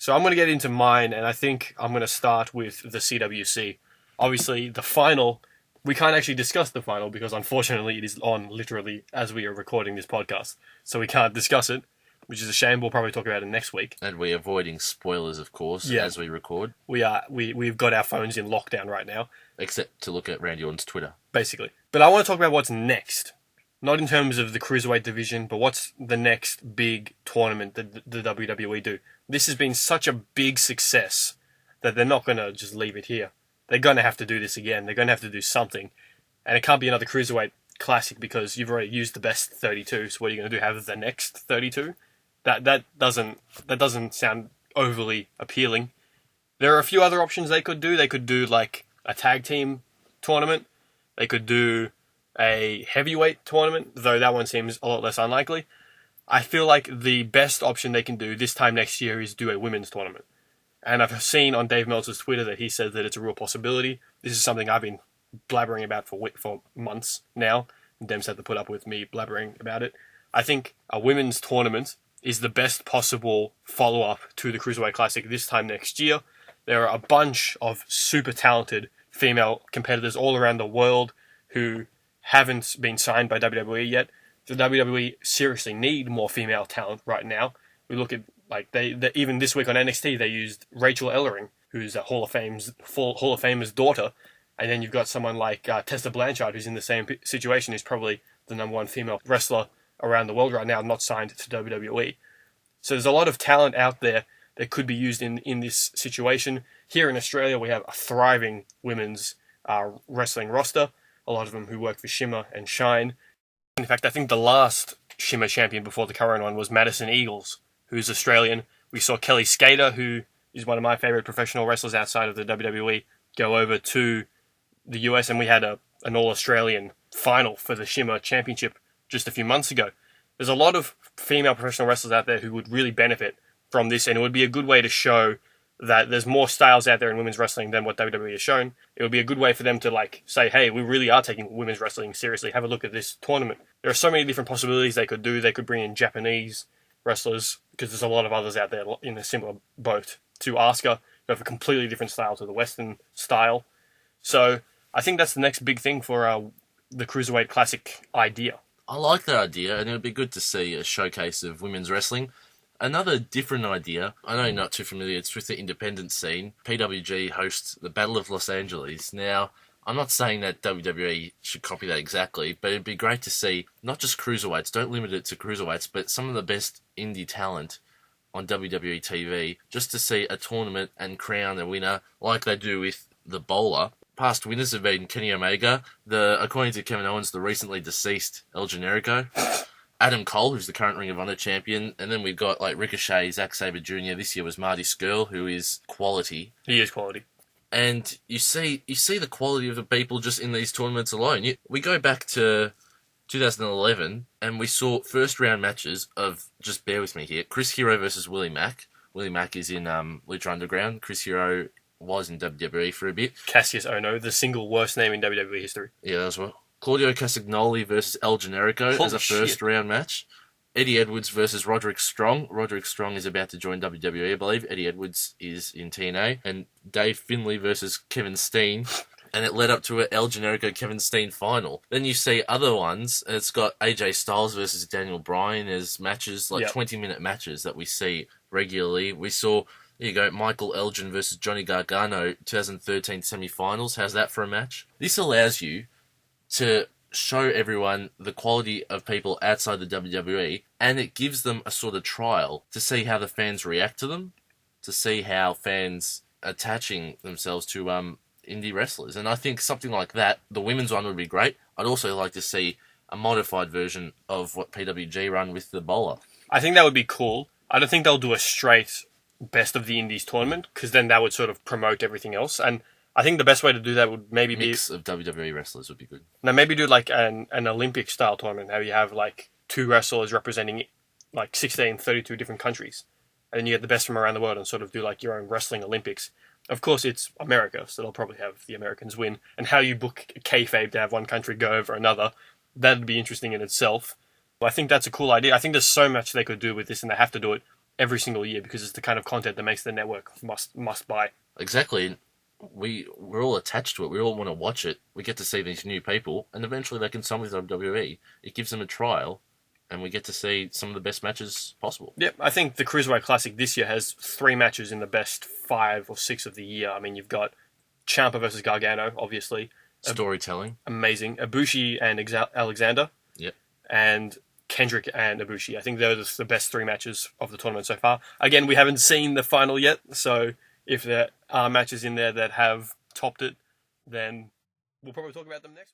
So I'm going to get into mine, and I think I'm going to start with the CWC. Obviously, the final, we can't actually discuss the final because unfortunately it is on literally as we are recording this podcast. So we can't discuss it, which is a shame. We'll probably talk about it next week. And we're avoiding spoilers, of course, as we record. We've got our phones in lockdown right now. Except to look at Randy Orton's Twitter. Basically. But I want to talk about what's next. Not in terms of the Cruiserweight division, but what's the next big tournament that the WWE do. This has been such a big success that they're not going to just leave it here. They're going to have to do this again. They're going to have to do something. And it can't be another Cruiserweight Classic because you've already used the best 32. So what are you going to do? Have the next 32? That doesn't sound overly appealing. There are a few other options they could do. They could do like a tag team tournament. They could do a heavyweight tournament, though that one seems a lot less unlikely. I feel like the best option they can do this time next year is do a women's tournament. And I've seen on Dave Meltzer's Twitter that he said that it's a real possibility. This is something I've been blabbering about for months now. Dems had to put up with me blabbering about it. I think a women's tournament is the best possible follow-up to the Cruiserweight Classic this time next year. There are a bunch of super talented female competitors all around the world who haven't been signed by WWE yet. The WWE seriously need more female talent right now. We look at even this week on NXT they used Rachel Ellering, who's a Hall of Famer's daughter, and then you've got someone like Tessa Blanchard, who's in the same situation, who's probably the number one female wrestler around the world right now, not signed to WWE. So there's a lot of talent out there that could be used in this situation. Here in Australia, we have a thriving women's wrestling roster, a lot of them who work for Shimmer and Shine. In fact, I think the last Shimmer champion before the current one was Madison Eagles, who's Australian. We saw Kelly Skater, who is one of my favourite professional wrestlers outside of the WWE, go over to the US, and we had an all-Australian final for the Shimmer Championship just a few months ago. There's a lot of female professional wrestlers out there who would really benefit from this, and it would be a good way to show that there's more styles out there in women's wrestling than what WWE has shown. It would be a good way for them to say, hey, we really are taking women's wrestling seriously. Have a look at this tournament. There are so many different possibilities they could do. They could bring in Japanese wrestlers, because there's a lot of others out there in a similar boat to Asuka, who have a completely different style to the Western style. So I think that's the next big thing for the Cruiserweight Classic idea. I like that idea, and it would be good to see a showcase of women's wrestling. Another different idea, I know you're not too familiar, it's with the independent scene. PWG hosts the Battle of Los Angeles. Now, I'm not saying that WWE should copy that exactly, but it'd be great to see not just cruiserweights, don't limit it to cruiserweights, but some of the best indie talent on WWE TV, just to see a tournament and crown a winner like they do with the Bowler. Past winners have been Kenny Omega, according to Kevin Owens, the recently deceased El Generico, Adam Cole, who's the current Ring of Honor champion, and then we've got Ricochet, Zack Sabre Jr. This year was Marty Scurll, who is quality. He is quality. And you see the quality of the people just in these tournaments alone. We go back to 2011, and we saw first round matches of, just bear with me here, Chris Hero versus Willie Mack. Willie Mack is in Lucha Underground. Chris Hero was in WWE for a bit. Cassius Ohno, the single worst name in WWE history. Yeah, as well. Claudio Castagnoli versus El Generico as a first-round match. Eddie Edwards versus Roderick Strong. Roderick Strong is about to join WWE, I believe. Eddie Edwards is in TNA. And Dave Finlay versus Kevin Steen. And it led up to an El Generico-Kevin Steen final. Then you see other ones. It's got AJ Styles versus Daniel Bryan as matches, 20-minute matches that we see regularly. We saw, there you go, Michael Elgin versus Johnny Gargano, 2013 semi-finals. How's that for a match? This allows you to show everyone the quality of people outside the WWE, and it gives them a sort of trial to see how the fans react to them, to see how fans attaching themselves to indie wrestlers. And I think something like that, the women's one would be great. I'd also like to see a modified version of what PWG run with the Bowler. I think that would be cool. I don't think they'll do a straight best of the indies tournament, because then that would sort of promote everything else. And I think the best way to do that would maybe be... mix of WWE wrestlers would be good. Now, maybe do an Olympic-style tournament, how you have, two wrestlers representing, 16, 32 different countries. And then you get the best from around the world and sort of do, your own wrestling Olympics. Of course, it's America, so they'll probably have the Americans win. And how you book kayfabe to have one country go over another, that'd be interesting in itself. I think that's a cool idea. I think there's so much they could do with this, and they have to do it every single year because it's the kind of content that makes the network must buy. Exactly. We're all attached to it. We all want to watch it. We get to see these new people, and eventually they can sign with WWE. It gives them a trial, and we get to see some of the best matches possible. Yep, I think the Cruiserweight Classic this year has 3 matches in the best 5 or 6 of the year. I mean, you've got Ciampa versus Gargano, obviously. Storytelling. Amazing. Ibushi and Alexander. Yep. And Kendrick and Ibushi. I think those are the best 3 matches of the tournament so far. Again, we haven't seen the final yet, so if there are matches in there that have topped it, then we'll probably talk about them next week.